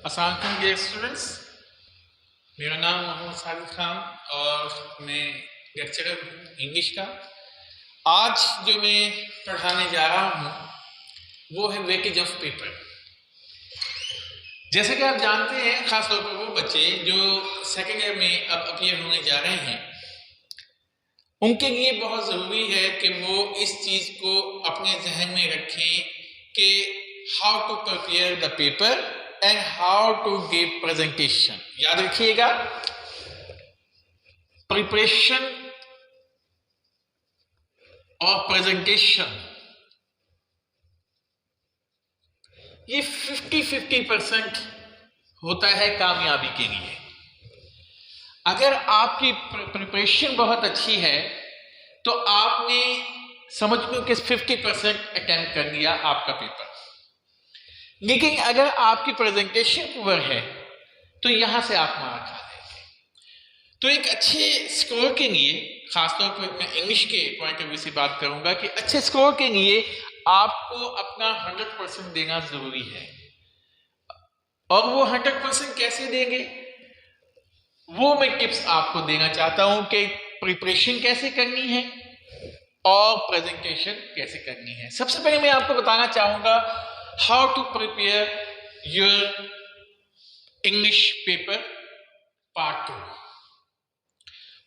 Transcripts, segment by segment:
अस्सलाम वालेकुम dear students, मेरा नाम मोहम्मद सादिक खान और मैं लेक्चरर हूँ इंग्लिश का। आज जो मैं पढ़ाने जा रहा हूँ वो है वेटेज ऑफ पेपर। जैसे कि आप जानते हैं, खासतौर पर वो बच्चे जो सेकेंड ईयर में अब अपीयर होने जा रहे हैं, उनके लिए बहुत ज़रूरी है कि वो इस चीज़ को अपने जहन में रखें कि how to prepare the paper and how to give presentation. याद रखिएगा, प्रिपरेशन और प्रेजेंटेशन ये 50-50% होता है कामयाबी के लिए। अगर आपकी प्रिपरेशन बहुत अच्छी है तो आपने समझ लो कि 50% अटेम्प्ट कर लिया आपका पेपर। लेकिन अगर आपकी प्रेजेंटेशन पुअर है तो यहां से आप मार खा देंगे। तो एक अच्छे स्कोर के लिए, खासतौर पर मैं इंग्लिश के पॉइंट ऑफ व्यू से बात करूंगा कि अच्छे स्कोर के लिए आपको अपना 100% देना जरूरी है। और वो 100% कैसे देंगे, वो मैं टिप्स आपको देना चाहता हूं कि प्रिपरेशन कैसे करनी है और प्रेजेंटेशन कैसे करनी है। सबसे पहले मैं आपको बताना चाहूंगा how to prepare your English paper part 2।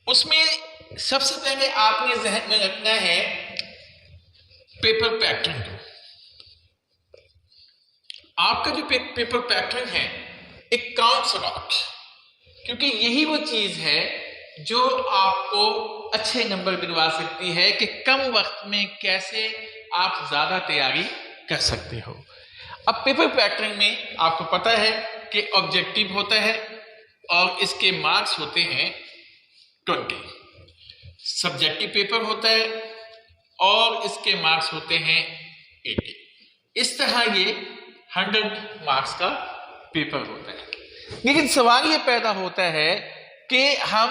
उसमें सबसे पहले आपने जहन में रखना है पेपर पैटर्न को। आपका जो पेपर पैटर्न है एक काउंट्स अबाउट, क्योंकि यही वो चीज है जो आपको अच्छे नंबर दिलवा सकती है कि कम वक्त में कैसे आप ज्यादा तैयारी कर सकते हो। अब पेपर पैटर्न में आपको पता है कि ऑब्जेक्टिव होता है और इसके मार्क्स होते हैं 20। सब्जेक्टिव पेपर होता है और इसके मार्क्स होते हैं 80। इस तरह ये 100 मार्क्स का पेपर होता है। लेकिन सवाल ये पैदा होता है कि हम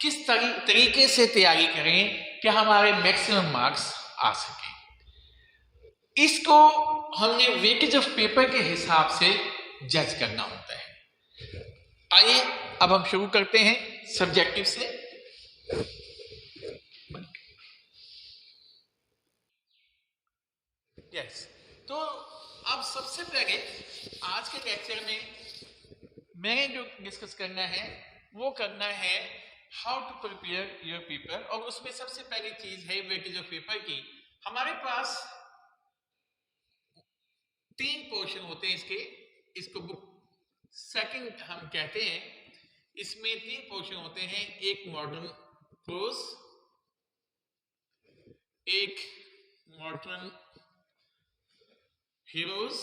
किस तरीके से तैयारी करें कि हमारे मैक्सिमम मार्क्स आ सके। इसको हमने वेटेज ऑफ पेपर के हिसाब से जज करना होता है। आइए अब हम शुरू करते हैं सब्जेक्टिव से। यस, तो अब सबसे पहले आज के लेक्चर में मैंने जो डिस्कस करना है वो करना है how to prepare your paper. और उसमें सबसे पहली चीज है वेटेज ऑफ पेपर की। हमारे पास 3 पोर्शन होते हैं इसके। इसको बुक सेकंड हम कहते हैं। इसमें 3 पोर्शन होते हैं, एक मॉडर्न प्रोज, एक मॉडर्न हीरोज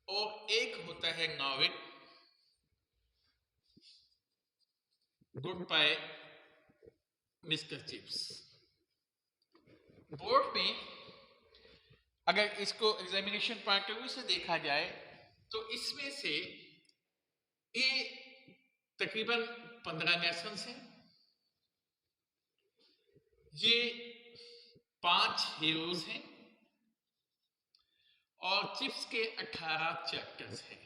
और एक होता है novel good bye mister chips. Board में अगर इसको एग्जामिनेशन पॉइंट ऑफ व्यू से देखा जाए तो इसमें से ये तकरीबन 15 लेसन्स हैं, ये 5 हीरोज हैं और चिप्स के 18 चैप्टर्स हैं।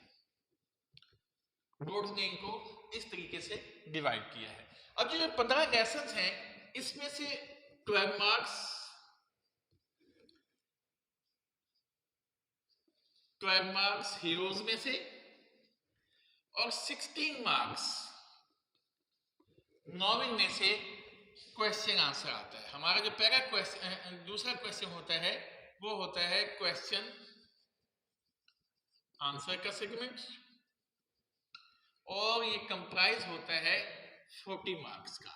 बोर्ड ने इनको इस तरीके से डिवाइड किया है। अब जो 15 लेसन्स हैं इसमें से 12 मार्क्स हीरोज में से और 16 मार्क्स नॉवेल में से क्वेश्चन आंसर आता है। हमारा जो पहला क्वेश्चन, दूसरा क्वेश्चन होता है वो होता है क्वेश्चन आंसर का सेगमेंट और ये कंप्राइज होता है 40 मार्क्स का।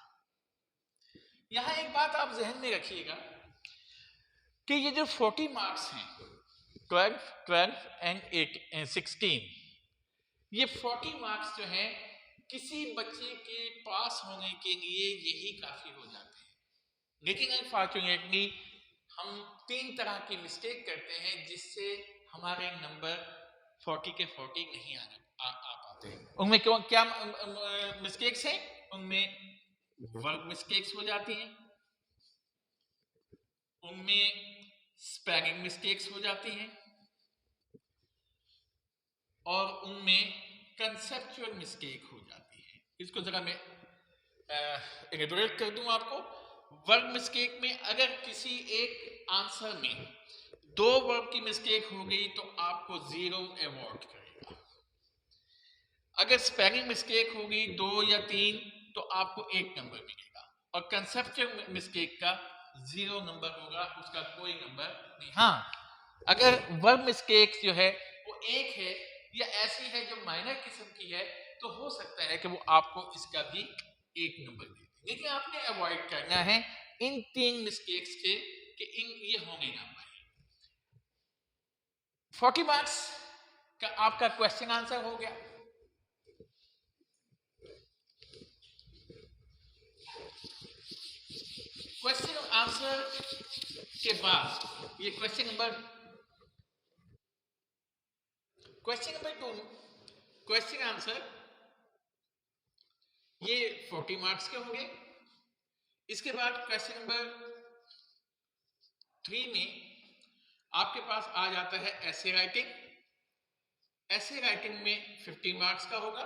यहां एक बात आप जहन में रखिएगा कि ये जो 40 मार्क्स हैं 12 एंड 16, ये 40 मार्क्स जो हैं किसी बच्चे के पास होने के लिए यही काफी हो जाते हैं। लेकिन अनफॉर्चुनेटली हम 3 तरह की मिस्टेक करते हैं जिससे हमारे नंबर 40 के 40 नहीं आ पाते। उनमें क्या मिस्टेक्स हैं? उनमें वर्ब मिस्टेक्स हो जाती हैं, उनमें स्पेलिंग मिस्टेक्स हो जाती हैं, और उनमें कंसेप्चुअल मिस्टेक हो जाती है। इसको जरा मैं इलेबोरेट कर दूं आपको। वर्ब मिस्टेक में अगर किसी एक आंसर में 2 वर्ब की मिस्टेक हो गई तो आपको 0 अवॉर्ड करेगा। अगर स्पेलिंग मिस्टेक होगी 2 या 3 तो आपको 1 नंबर मिलेगा, और कंसेप्चुअल मिस्टेक का 0 नंबर होगा, उसका कोई नंबर नहीं। हाँ, अगर वर्ब मिस्टेक जो है वो 1 है या ऐसी है जो माइनर किस्म की है तो हो सकता है कि वो आपको इसका भी 1 नंबर दे दे। लेकिन आपने अवॉइड करना है इन 3 मिस्टेक्स के कि इन ये होंगे ना पाए। 40 मार्क्स का आपका क्वेश्चन आंसर हो गया। क्वेश्चन आंसर के बाद ये क्वेश्चन नंबर 2 क्वेश्चन आंसर ये 40 मार्क्स के होंगे। इसके बाद क्वेश्चन नंबर 3 में आपके पास आ जाता है ऐसे राइटिंग। ऐसे राइटिंग में 15 मार्क्स का होगा।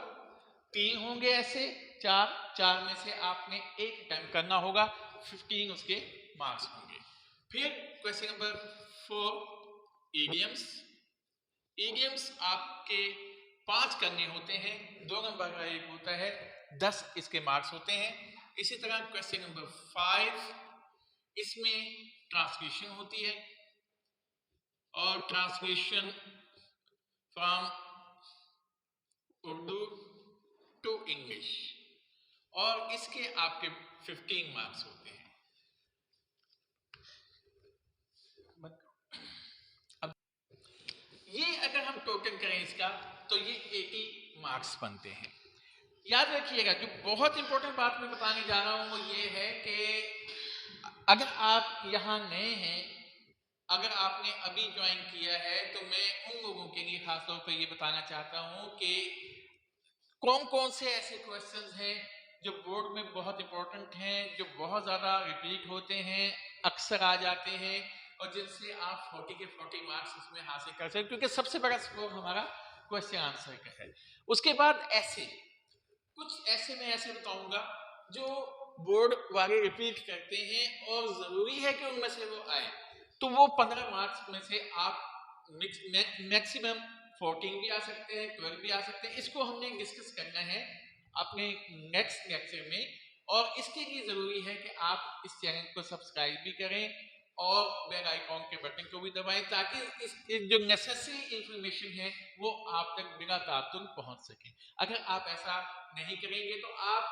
3 होंगे ऐसे, 4 में से आपने एक अटेम्प्ट करना होगा, 15 उसके मार्क्स होंगे। फिर क्वेश्चन नंबर 4 इडियम्स। इडियम्स आपके 5 करने होते हैं, 2 नंबर का एक होता है, 10 इसके मार्क्स होते हैं। इसी तरह क्वेश्चन नंबर 5 इसमें ट्रांसलेशन होती है, और translation from Urdu to English, और इसके आपके 15 मार्क्स होते हैं। अब ये अगर हम टोटल करें इसका तो ये 80 मार्क्स बनते हैं। याद रखिएगा, जो बहुत इंपॉर्टेंट बात मैं बताने जा रहा हूं वो ये है कि अगर आप यहां नए हैं, अगर आपने अभी ज्वाइन किया है, तो मैं उन लोगों के लिए खासतौर पर ये बताना चाहता हूं कि कौन कौन से ऐसे क्वेश्चंस हैं जो बोर्ड में बहुत इंपॉर्टेंट हैं, जो बहुत ज़्यादा रिपीट होते हैं, अक्सर आ जाते हैं, और जिनसे आप 40 के 40 मार्क्स उसमें हासिल कर सकते, क्योंकि सबसे बड़ा स्कोर हमारा क्वेश्चन आंसर का है। उसके बाद ऐसे कुछ ऐसे मैं ऐसे बताऊंगा जो बोर्ड वाले रिपीट करते हैं और ज़रूरी है कि उनमें से वो आए, तो वो 15 मार्क्स में से आप मैक्सिमम 14 भी आ सकते हैं, 12 भी आ सकते हैं। इसको हमने डिस्कस करना है अपने नेक्स्ट लेक्चर में, और इसके लिए ज़रूरी है कि आप इस चैनल को सब्सक्राइब भी करें और बेल आइकॉन के बटन को भी दबाएं, ताकि इस जो नेसेसरी इंफॉर्मेशन है वो आप तक बिना तातुल पहुंच सके। अगर आप ऐसा नहीं करेंगे तो आप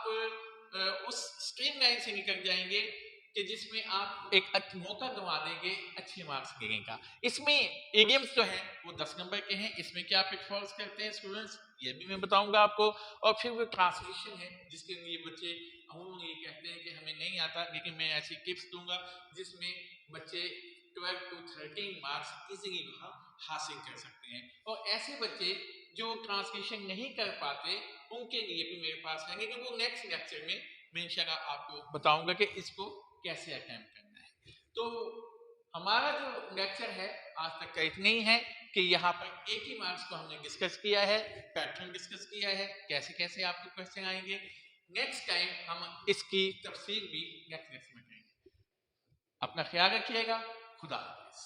उस स्ट्रीम लाइन से निकल जाएंगे कि जिसमें आप एक मौका गंवा देंगे अच्छे मार्क्स लेने का। इसमें इडियम्स जो है वो 10 नंबर के हैं। इसमें क्या पिटफॉल्स करते हैं स्टूडेंट्स, ये भी मैं बताऊंगा आपको। और फिर वो ट्रांसलेशन है जिसके लिए बच्चे अमूमन ये कहते हैं कि हमें नहीं आता, लेकिन मैं ऐसी टिप्स दूंगा जिसमें बच्चे 12 to 13 मार्क्स इजीली वहां हासिल कर सकते हैं। और ऐसे बच्चे जो ट्रांसलेशन नहीं कर पाते उनके लिए भी मेरे पास है, लेकिन वो नेक्स्ट लेक्चर में मैं इंशाल्लाह आपको बताऊंगा कि इसको कैसे अटेम्प्ट करना है। तो हमारा जो लेक्चर है आज तक का इतना ही है कि यहाँ पर 80 मार्क्स को हमने डिस्कस किया है, पैटर्न डिस्कस किया है, कैसे कैसे आपके क्वेश्चन आएंगे। नेक्स्ट टाइम हम इसकी तफसील भी नेक्स्ट लेक्चर में करेंगे। अपना ख्याल रखिएगा। खुदा हाफिज।